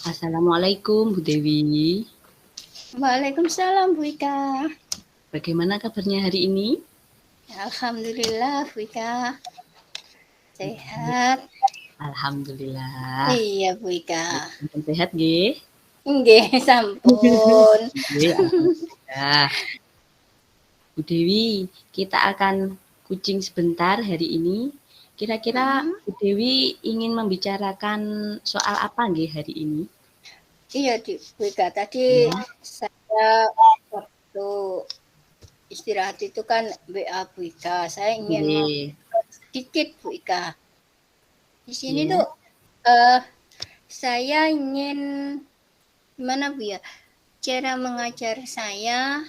Assalamualaikum Bu Dewi. Waalaikumsalam Bu Ika. Bagaimana kabarnya hari ini? Alhamdulillah Bu Ika. Sehat. Alhamdulillah. Iya Bu Ika. Sehat nggih? Nggih, sampun. Nggih, alhamdulillah. Bu Dewi, kita akan kucing sebentar hari ini. Kira-kira Bu Dewi ingin membicarakan soal apa nggih hari ini? Iya Bu Ika, tadi saya waktu istirahat itu kan WA Bu Ika. Saya ingin sedikit Bu Ika. Di sini tuh saya ingin gimana Bu ya? Cara mengajar saya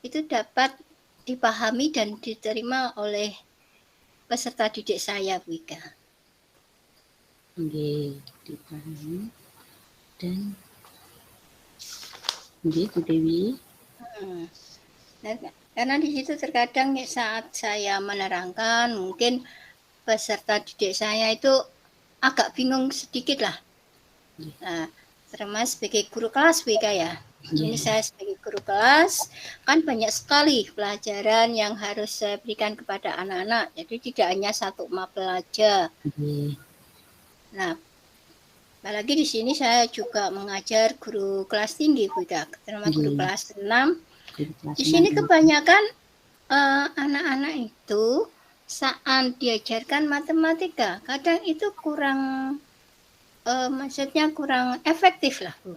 itu dapat dipahami dan diterima oleh peserta didik saya, Bu Ika. Nggih, dipahami dan nggih Bu Dewi. Karena di situ terkadang saat saya menerangkan mungkin peserta didik saya itu agak bingung sedikit lah. Nah, termasuk sebagai guru kelas Bu Ika ya. Ini saya sebagai guru kelas, kan banyak sekali pelajaran yang harus saya berikan kepada anak-anak. Jadi tidak hanya satu mapel aja. Nah, apalagi di sini saya juga mengajar guru kelas tinggi, Bu Ika, terutama guru kelas 6. Di sini kebanyakan anak-anak itu saat diajarkan matematika, kadang itu kurang, maksudnya kurang efektif lah, Bu.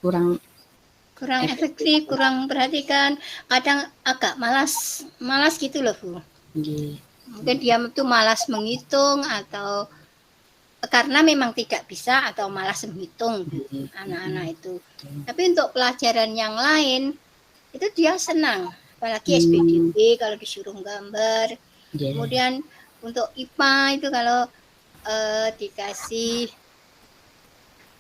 Kurang efektif, kurang perhatikan, kadang agak malas gitu loh Bu. Mungkin dia itu malas menghitung atau karena memang tidak bisa atau malas menghitung anak-anak itu. Tapi untuk pelajaran yang lain itu dia senang, apalagi SPDB kalau disuruh gambar. Kemudian untuk IPA itu kalau dikasih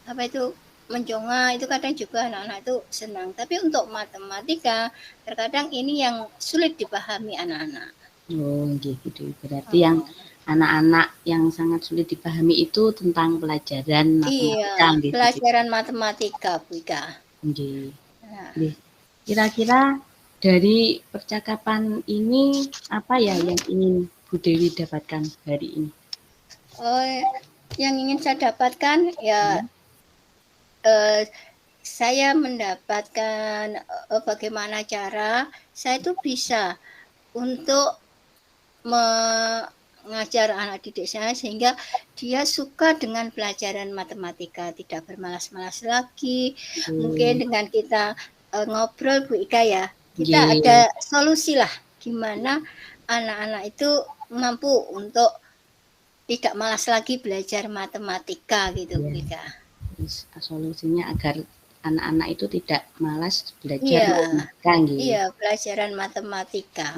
apa itu menconga itu kadang juga anak-anak itu senang. Tapi untuk matematika terkadang ini yang sulit dipahami anak-anak. Oh, gitu. Berarti yang anak-anak yang sangat sulit dipahami itu tentang pelajaran matematika. Iya, pelajaran matematika, Bu Ika. Kira-kira dari percakapan ini apa ya yang ingin Bu Dewi dapatkan hari ini? Yang ingin saya dapatkan ya saya mendapatkan bagaimana cara saya itu bisa untuk mengajar anak didik saya sehingga dia suka dengan pelajaran matematika, tidak bermalas-malas lagi. Mungkin dengan kita ngobrol Bu Ika ya, kita ada solusi lah gimana anak-anak itu mampu untuk tidak malas lagi belajar matematika gitu Bu Ika. Solusinya agar anak-anak itu tidak malas belajar matematika. Iya, pelajaran matematika.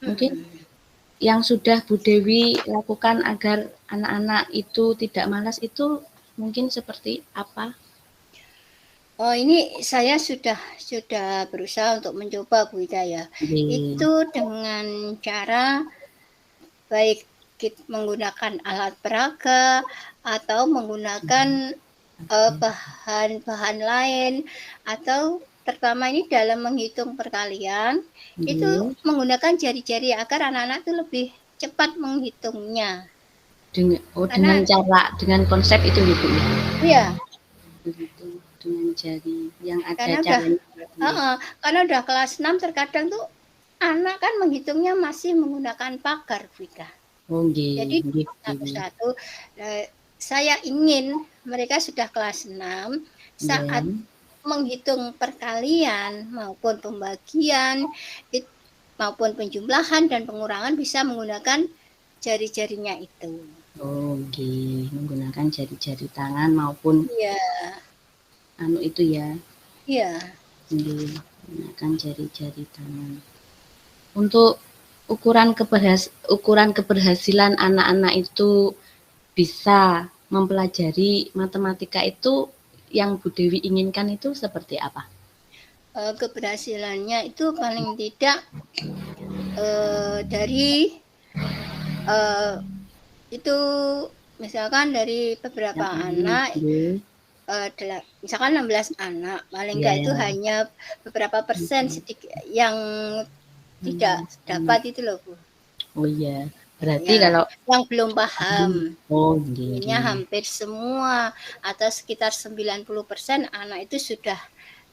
Mungkin yang sudah Bu Dewi lakukan agar anak-anak itu tidak malas itu mungkin seperti apa? Oh, ini saya sudah berusaha untuk mencoba Bu Ika ya. Itu dengan cara baik menggunakan alat peraga atau menggunakan bahan-bahan lain atau terutama ini dalam menghitung perkalian itu menggunakan jari-jari agar anak-anak itu lebih cepat menghitungnya. Dengan konsep itu gitu ya? Iya. Dengan jari yang ada caranya. Karena udah kelas 6 terkadang tuh anak kan menghitungnya masih menggunakan pagar, Bu Ika. Jadi satu-satu saya ingin mereka sudah kelas 6 saat menghitung perkalian maupun pembagian maupun penjumlahan dan pengurangan bisa menggunakan jari-jarinya itu. Menggunakan jari-jari tangan maupun itu ya. Iya. Menggunakan jari-jari tangan. Untuk ukuran keberhasilan anak-anak itu bisa mempelajari matematika itu yang Bu Dewi inginkan itu seperti apa? Keberhasilannya itu paling tidak dari itu misalkan dari beberapa anak, Nggih. misalkan 16 anak, paling enggak itu Ya. hanya beberapa persen sedikit yang tidak dapat itu loh, Bu. Oh iya, berarti Ya, kalau yang belum paham. oh nggih Intinya nggih, hampir semua atau sekitar 90% anak itu sudah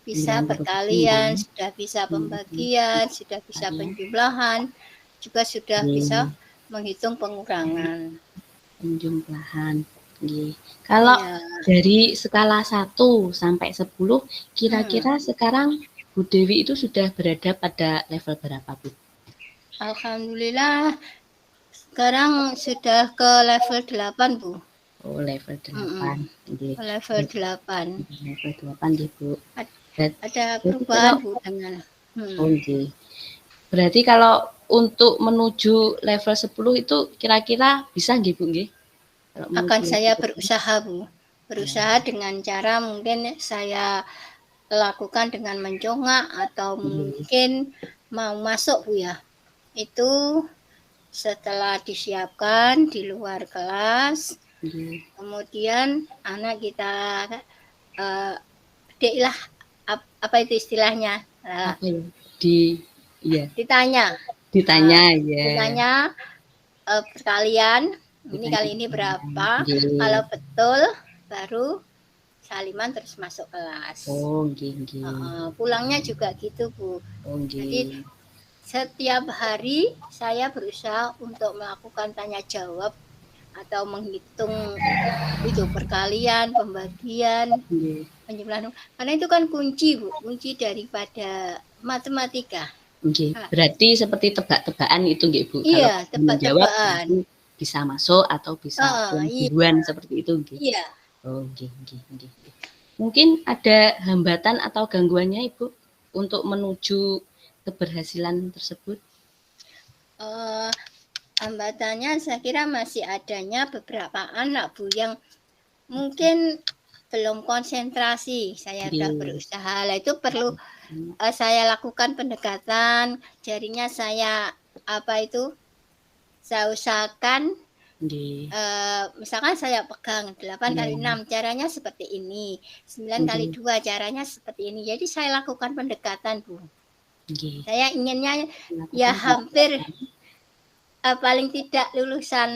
bisa 90% perkalian, nggih. sudah bisa Mhm. pembagian, sudah bisa Kalian penjumlahan, juga sudah bisa nggih, menghitung pengurangan. penjumlahan, nggih. Kalau Iya, dari skala 1 sampai 10, hmm. kira-kira sekarang Bu Dewi itu sudah berada pada level berapa, Bu? Alhamdulillah sekarang sudah ke level 8, Bu. Oh, level 8, Mhm, nggih. level 8. Level 8 nggih, Bu. Ada Berarti kalau perubahan, Bu, dengan oh nggih. Berarti kalau untuk menuju level 10 itu kira-kira bisa nggih, Bu, nggih? Kalau akan menuju level saya 10? berusaha, Bu. Ya. Berusaha dengan cara mungkin saya lakukan dengan mencongak atau Nggih. mungkin mau masuk, Bu, ya. Itu setelah disiapkan di luar kelas, Nggih. kemudian anak kita diklah apa itu istilahnya? Apa ya? Di iya, Ditanya, ditanya ya. ditanya perkalian, ini Ditanya kali ini pertanyaan. berapa? Kalau Nggih. betul, baru saliman terus masuk kelas. Oh, nggih nggih. Pulangnya juga gitu, Bu. Oh, Jadi nggih. setiap hari saya berusaha untuk melakukan tanya jawab atau menghitung itu perkalian, pembagian, Nggih. penjumlahan. Karena itu kan kunci, Bu, kunci daripada matematika. Nggih. Nah, Berarti seperti tebak-tebakan itu nggih, Bu. Kalau iya, menjawab tebak-tebakan. berarti bisa masuk atau bisa pulang Iya, duluan seperti itu nggih. iya. Oh, nggih nggih nggih. Mungkin ada hambatan atau gangguannya, Ibu, untuk menuju keberhasilan tersebut? Eh, hambatannya saya kira masih adanya beberapa anak, Bu, yang mungkin belum konsentrasi. Saya sudah Nggih. berusaha. Lah itu perlu saya lakukan pendekatan, jarinya saya apa itu? Saya usahakan Nggih. misalkan saya pegang 8 Iya. kali 6 caranya seperti ini, 9 kali Nggih. 2 caranya seperti ini. Jadi saya lakukan pendekatan, Bu. Nggih. Saya inginnya ya Melakukan hampir pelatihan. paling tidak lulusan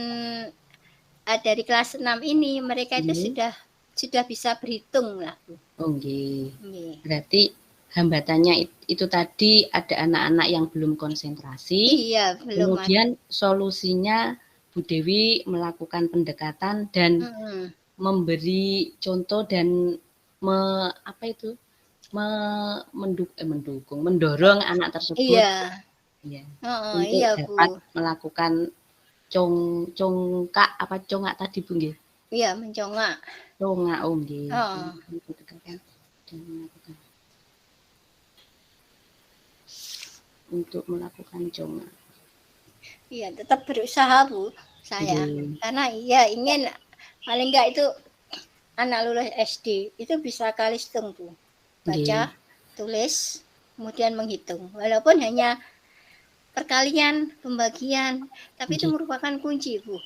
dari kelas 6 ini mereka itu Nggih. sudah bisa berhitung lah, Bu. Oh, nggih. Nggih. Berarti hambatannya itu tadi ada anak-anak yang belum konsentrasi, Iya, belum ada. kemudian solusinya Bu Dewi melakukan pendekatan dan Mhm. memberi contoh dan apa itu? Mendukung, mendorong anak tersebut Iya. ya, Heeh, untuk iya, Bu. dapat melakukan congak tadi Bu nggih? Iya, mencongak. Congak, oh nggih. Heeh. Dan melakukan untuk melakukan congak. Iya, tetap berusaha, Bu, saya. Nggih. Karena iya ingin paling enggak itu anak lulus SD itu bisa kalistung, Bu. Baca, Nggih. tulis, kemudian menghitung. Walaupun hanya perkalian, pembagian, tapi itu Nggih. merupakan kunci, Bu.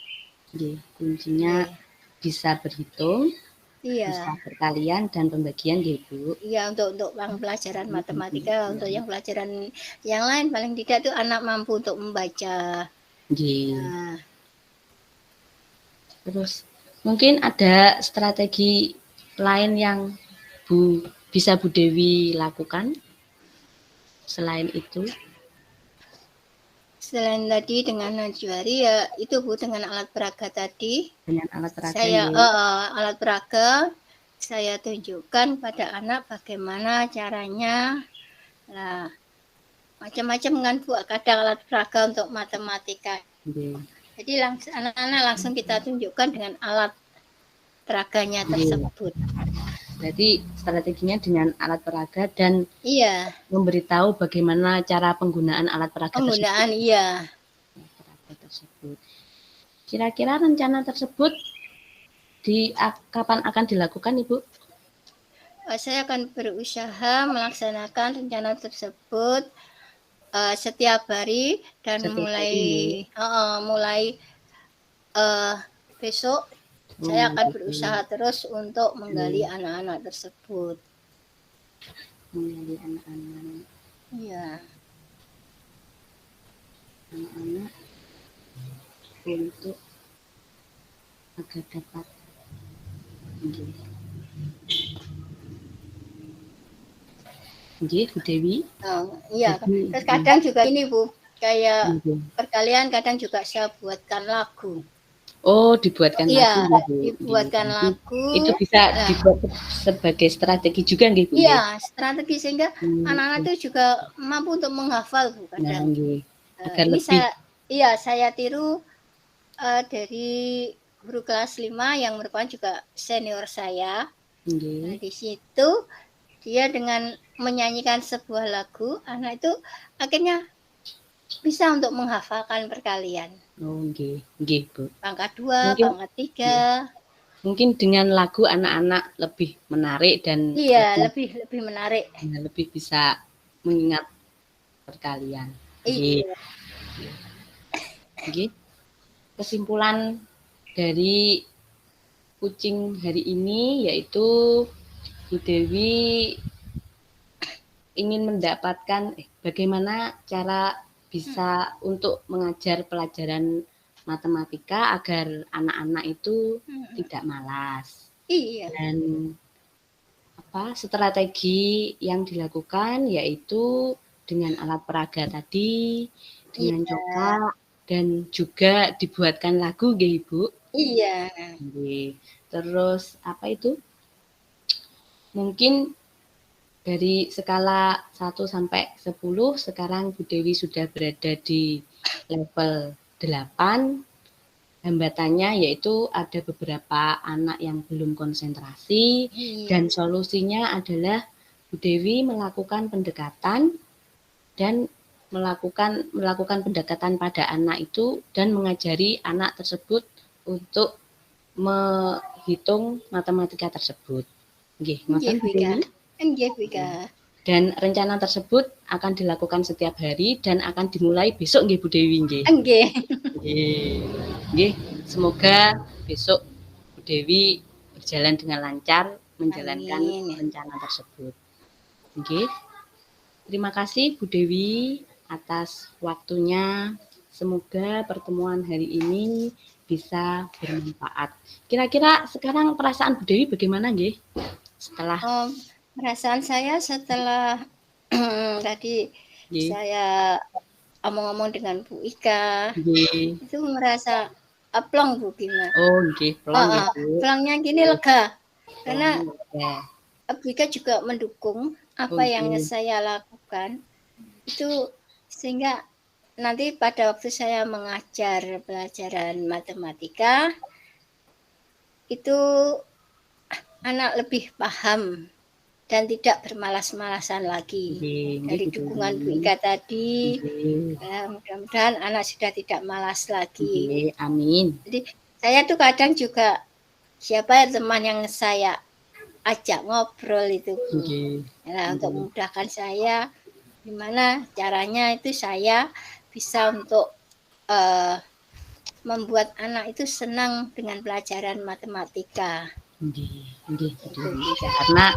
Nggih. Kuncinya Nggih. bisa berhitung, bisa Iya. perkalian dan pembagian nggih, Bu. Iya, untuk pelajaran matematika, untuk yang pelajaran yang lain paling tidak tuh anak mampu untuk membaca. Nggih. Nah, Terus mungkin ada strategi lain yang bisa Bu Dewi lakukan selain itu? selain tadi dengan Najwari ya itu Bu dengan alat peraga tadi. Dengan alat peraga Saya nggih. alat peraga saya tunjukkan pada anak bagaimana caranya. Nah, macam-macam kan Bu, kadang alat peraga untuk matematika. Nggih. Jadi anak-anak langsung kita tunjukkan dengan alat peraganya Nggih. tersebut. Berarti strateginya dengan alat peraga dan Iya, memberitahu bagaimana cara penggunaan alat peraga penggunaan tersebut. iya. Kira-kira rencana tersebut kapan akan dilakukan, Ibu? Saya akan berusaha melaksanakan rencana tersebut setiap hari dan Setiap mulai hari nggih. mulai besok saya akan berusaha terus untuk menggali anak-anak tersebut. Menggali anak-anak. Iya. Anak-anak untuk agar dapat Bu Dewi. Iya. Terus kadang juga ini Bu, kayak perkalian kadang juga saya buatkan lagu. Oh, dibuatkan lagu. Iya, dibuatkan lagu. Itu bisa dibuat sebagai strategi juga nggih Bu? Iya, strategi sehingga anak-anak itu juga mampu untuk menghafal Bu kadang. Agar ini lebih. saya tiru dari guru kelas 5 yang merupakan juga senior saya. Nah, di situ dia dengan menyanyikan sebuah lagu, anak itu akhirnya bisa untuk menghafalkan perkalian. Oh, nggih, Bu. Pangkat 2, pangkat 3. Mungkin dengan lagu anak-anak lebih menarik dan lebih menarik. Lebih bisa mengingat perkalian. Iya. Kesimpulan dari kucing hari ini yaitu Bu Dewi ingin mendapatkan bagaimana cara bisa untuk mengajar pelajaran matematika agar anak-anak itu tidak malas. Iya. Dan strategi yang dilakukan yaitu dengan alat peraga tadi, dengan cokak, dan juga dibuatkan lagu nggih Ibu? Iya. Terus mungkin dari skala 1 sampai 10 sekarang Bu Dewi sudah berada di level 8. Hambatannya yaitu ada beberapa anak yang belum konsentrasi dan solusinya adalah Bu Dewi melakukan pendekatan dan melakukan pendekatan pada anak itu dan mengajari anak tersebut untuk menghitung matematika tersebut. Nggih, ngoten Bu Dewi? Nggih, Dan rencana tersebut akan dilakukan setiap hari dan akan dimulai besok nggih Bu Dewi nggih. Nggih. Semoga besok Bu Dewi berjalan dengan lancar menjalankan rencana tersebut. Nggih. Terima kasih Bu Dewi atas waktunya. Semoga pertemuan hari ini bisa bermanfaat. Kira-kira sekarang perasaan Bu Dewi bagaimana nggih? Setelah perasaan saya setelah tadi saya omong-omong dengan Bu Ika, itu merasa plong Bu gimana? Oh, nggih, plong. Plongnya gini lega. Karena Bu Ika juga mendukung apa yang saya lakukan. Itu sehingga nanti pada waktu saya mengajar pelajaran matematika itu anak lebih paham dan tidak bermalas-malasan lagi. Dari dukungan Bu Ika tadi, mudah-mudahan anak sudah tidak malas lagi. Amin. Jadi saya tuh kadang juga siapa teman yang saya ajak ngobrol itu Bu. Untuk memudahkan saya, gimana caranya itu saya bisa untuk membuat anak itu senang dengan pelajaran matematika. Karena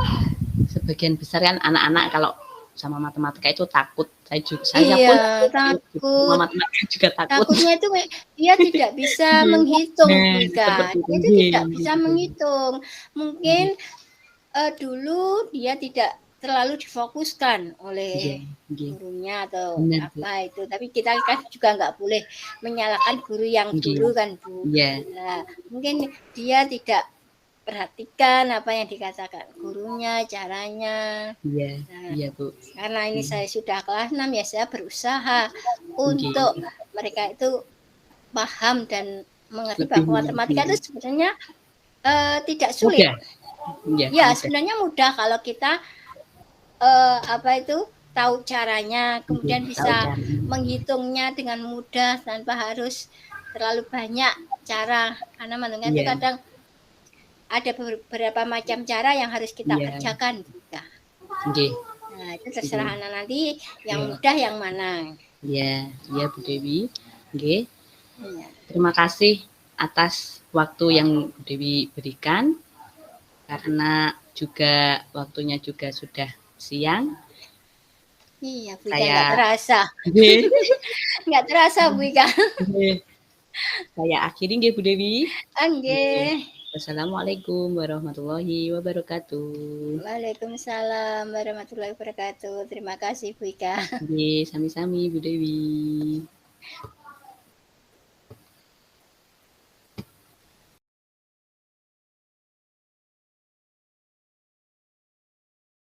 sebagian besar kan anak-anak kalau sama matematika itu takut. Saya pun takut. Matematika juga takut. Takutnya itu dia tidak bisa menghitung juga. Dia itu tidak bisa menghitung. Mungkin dulu dia tidak terlalu difokuskan oleh gurunya atau apa itu. Tapi kita kan juga nggak boleh menyalahkan guru yang dulu kan Bu. Nah, mungkin dia tidak perhatikan apa yang dikatakan gurunya, caranya. Iya Bu. Karena ini saya sudah kelas 6 ya saya berusaha untuk mereka itu paham dan mengerti bahwa matematika itu sebenarnya tidak sulit. Sebenarnya mudah kalau kita tahu caranya, kemudian bisa menghitungnya dengan mudah tanpa harus terlalu banyak cara. Karena matematika itu kadang ada beberapa macam cara yang harus kita kerjakan juga. Nah, itu terserah anak nanti yang mudah yang mana. Iya Bu Dewi. Terima kasih atas waktu yang Bu Dewi berikan, karena juga waktunya juga sudah siang. Iya, Bu Ika, nggak Saya terasa. nggih. Nggak terasa, Bu Ika. Nggih. Saya akhiri nggih Bu Dewi. Nggih. Nggih. Wassalamualaikum warahmatullahi wabarakatuh. Waalaikumsalam warahmatullahi wabarakatuh. Terima kasih, Bu Ika. Nggih, sami-sami Bu Dewi.